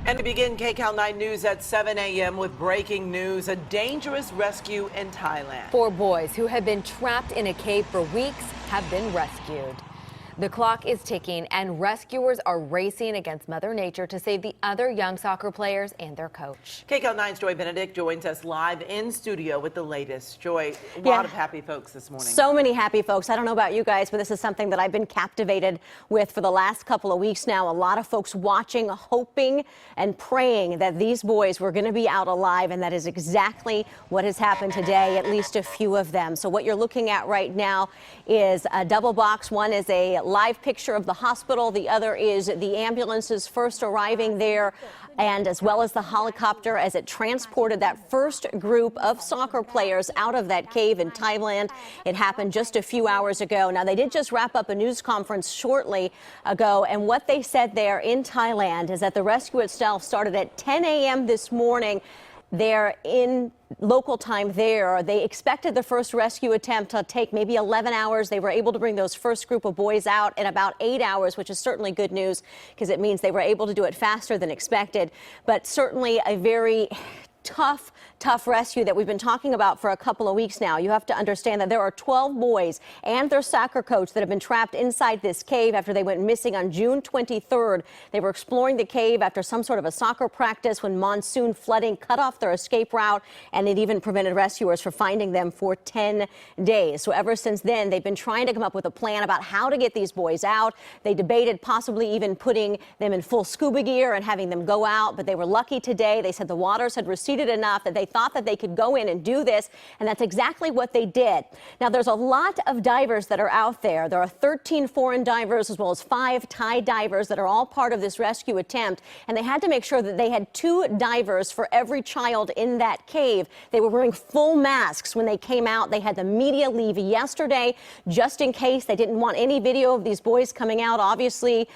And to begin KCAL 9 News at 7 a.m. with breaking news, a dangerous rescue in Thailand. 4 boys who have been trapped in a cave for weeks have been rescued. The clock is ticking and rescuers are racing against Mother Nature to save the other young soccer players and their coach. KCAL 9's Joy Benedict joins us live in studio with the latest. Joy, a lot of happy folks this morning. So many happy folks. I don't know about you guys, but this is something that I've been captivated with for the last couple of weeks now. A lot of folks watching, hoping and praying that these boys were going to be out alive, and that is exactly what has happened today, at least a few of them. So what you're looking at right now is a double box. One is a live picture of the hospital. The other is the ambulances first arriving there, and as well as the helicopter as it transported that first group of soccer players out of that cave in Thailand. It happened just a few hours ago. Now, they did just wrap up a news conference shortly ago, and what they said there in Thailand is that the rescue itself started at 10 a.m. this morning. They're in local time there. They expected the first rescue attempt to take maybe 11 hours. They were able to bring those first group of boys out in about 8 hours, which is certainly good news because it means they were able to do it faster than expected. But certainly a very tough rescue that we've been talking about for a couple of weeks now. You have to understand that there are 12 boys and their soccer coach that have been trapped inside this cave after they went missing on June 23rd. They were exploring the cave after some sort of a soccer practice when monsoon flooding cut off their escape route, and it even prevented rescuers from finding them for 10 days. So ever since then, they've been trying to come up with a plan about how to get these boys out. They debated possibly even putting them in full scuba gear and having them go out, but they were lucky today. They said the waters had receded enough that they thought that they could go in and do this, and that's exactly what they did. Now, there's a lot of divers that are out there. There are 13 foreign divers as well as 5 Thai divers that are all part of this rescue attempt, and they had to make sure that they had 2 divers for every child in that cave. They were wearing full masks when they came out. They had the media leave yesterday just in case. They didn't want any video of these boys coming out, obviously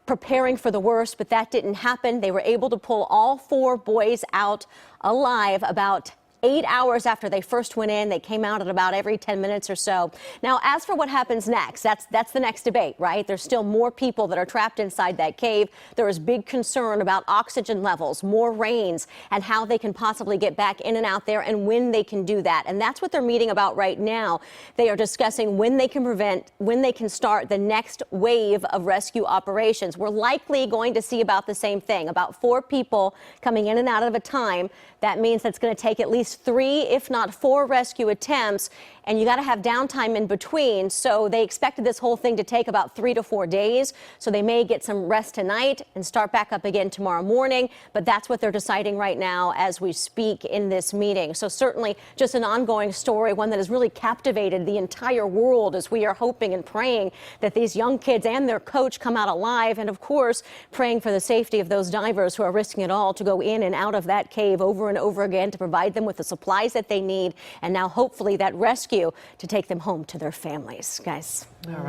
preparing for the worst, but that didn't happen. They were able to pull all 4 boys out alive about 8 hours after they first went in. They came out at about every 10 minutes or so. Now, as for what happens next, that's the next debate, right? There's still more people that are trapped inside that cave. There is big concern about oxygen levels, more rains, and how they can possibly get back in and out there and when they can do that. And that's what they're meeting about right now. They are discussing when they can start the next wave of rescue operations. We're likely going to see about the same thing, about 4 people coming in and out at a time. That means that's going to take at least 3, if not 4 rescue attempts, and you got to have downtime in between. So they expected this whole thing to take about 3 to 4 days. So they may get some rest tonight and start back up again tomorrow morning. But that's what they're deciding right now as we speak in this meeting. So certainly just an ongoing story, one that has really captivated the entire world as we are hoping and praying that these young kids and their coach come out alive. And of course, praying for the safety of those divers who are risking it all to go in and out of that cave over and over again to provide them with the supplies that they need. And now hopefully that rescue to take them home to their families. Guys. All right.